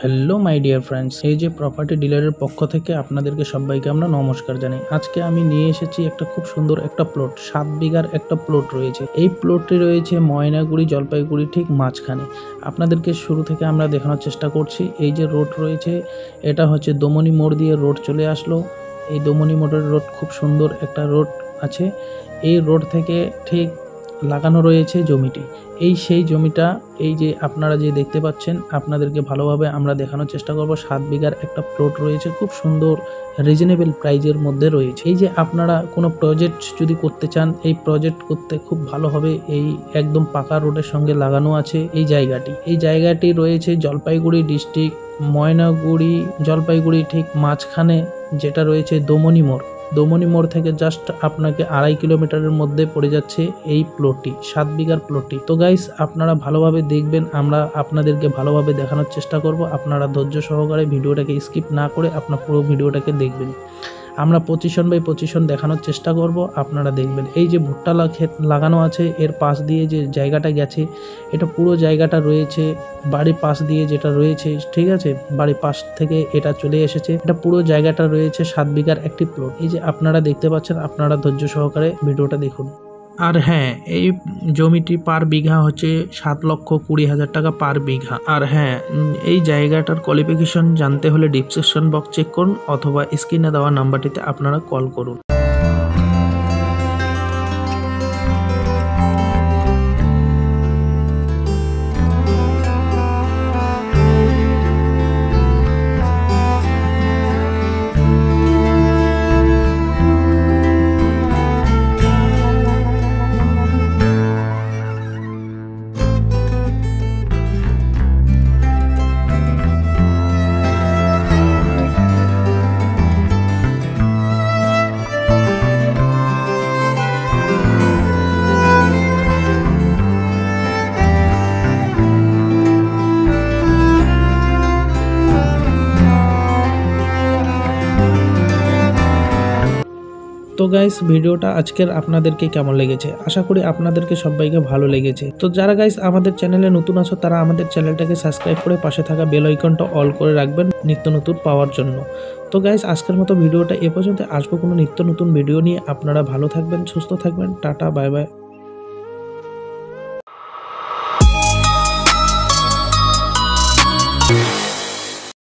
Hello my dear friends, এই যে property ডিলারের পক্ষ থেকে আপনাদেরকে সবাইকে আমরা নমস্কার জানাই। আজকে আমি নিয়ে এসেছি একটা খুব সুন্দর একটা প্লট, 7 বিঘার একটা প্লট রয়েছে। এই প্লটটি রয়েছে ময়নাগুড়ি জলপাইগুড়ি ঠিক মাঝখানে। আপনাদেরকে শুরু থেকে আমরা দেখানোর চেষ্টা করছি। এই যে রোড রয়েছে, এটা হচ্ছে দমনি মোড় দিয়ে রোড চলে আসলো। এই দমনি মোড়ের রোড খুব সুন্দর একটা রোড আছে। এই রোড থেকে ঠিক লাগানো রয়েছে জমিটি। সেই জমিটা এই যে আপনারা যে দেখতে পাচ্ছেন, আপনাদেরকে ভালোভাবে আমরা দেখানোর চেষ্টা করব। 7 বিঘার একটা প্লট রয়েছে, খুব সুন্দর রিজনেবল প্রাইজের মধ্যে রয়েছে। এই যে আপনারা কোনো প্রজেক্ট যদি করতে চান, এই প্রজেক্ট করতে খুব ভালো হবে। এই একদম পাকা রোডের সঙ্গে লাগানো আছে এই জায়গাটি রয়েছে জলপাইগুড়ি ডিস্ট্রিক্ট, ময়নাগুড়ি জলপাইগুড়ি ঠিক মাঝখানে, যেটা রয়েছে দমনি মোড় থেকে জাস্ট আপনাকে 2.5 কিলোমিটারের মধ্যে পড়ে যাচ্ছে এই প্লটটি, 7 বিঘার প্লটটি। তো গাইস, আপনারা ভালোভাবে দেখবেন, আমরা আপনাদেরকে ভালোভাবে দেখানোর চেষ্টা করব। আপনারা ধৈর্য সহকারে ভিডিওটাকে স্কিপ না করে আপনার পুরো ভিডিওটাকে দেখবেন। আমরা পজিশন বাই পজিশন দেখানোর চেষ্টা করব, আপনারা দেখবেন। এই যে ভুট্টা ক্ষেত লাগানো আছে, এর পাশ দিয়ে যে জায়গাটা গেছে, এটা পুরো জায়গাটা রয়েছে বাড়ির পাশ দিয়ে, যেটা রয়েছে ঠিক আছে, বাড়ির পাশ থেকে এটা চলে এসেছে। এটা পুরো জায়গাটা রয়েছে 7 বিঘার একটি প্লট। এই যে আপনারা দেখতে পাচ্ছেন, আপনারা ধৈর্য সহকারে ভিডিওটা দেখুন। আর হ্যাঁ, এই জমিটি পার বিঘা হচ্ছে 7,20,000 টাকা পার বিঘা। আর হ্যাঁ, এই জায়গাটার কোয়ালিফিকেশন জানতে হলে ডিসক্রিপশন বক্স চেক করুন, অথবা স্ক্রিনে দেওয়া নাম্বারটিতে আপনারা কল করুন। তো গাইস, ভিডিওটা আজকের আপনাদেরকে কেমন লেগেছে? আশা করি আপনাদেরকে সবাইকে ভালো লেগেছে। তো যারা গাইস আমাদের চ্যানেলে নতুন আছো, তারা আমাদের চ্যানেলটাকে সাবস্ক্রাইব করে পাশে থাকা বেল আইকনটা অল করে রাখবেন নিত্য নতুন পাওয়ার জন্য। তো গাইস, আজকের মতো ভিডিওটা এ পর্যন্ত। আসবো কোনো নিত্য নতুন ভিডিও নিয়ে। আপনারা ভালো থাকবেন, সুস্থ থাকবেন। Tata, bye bye.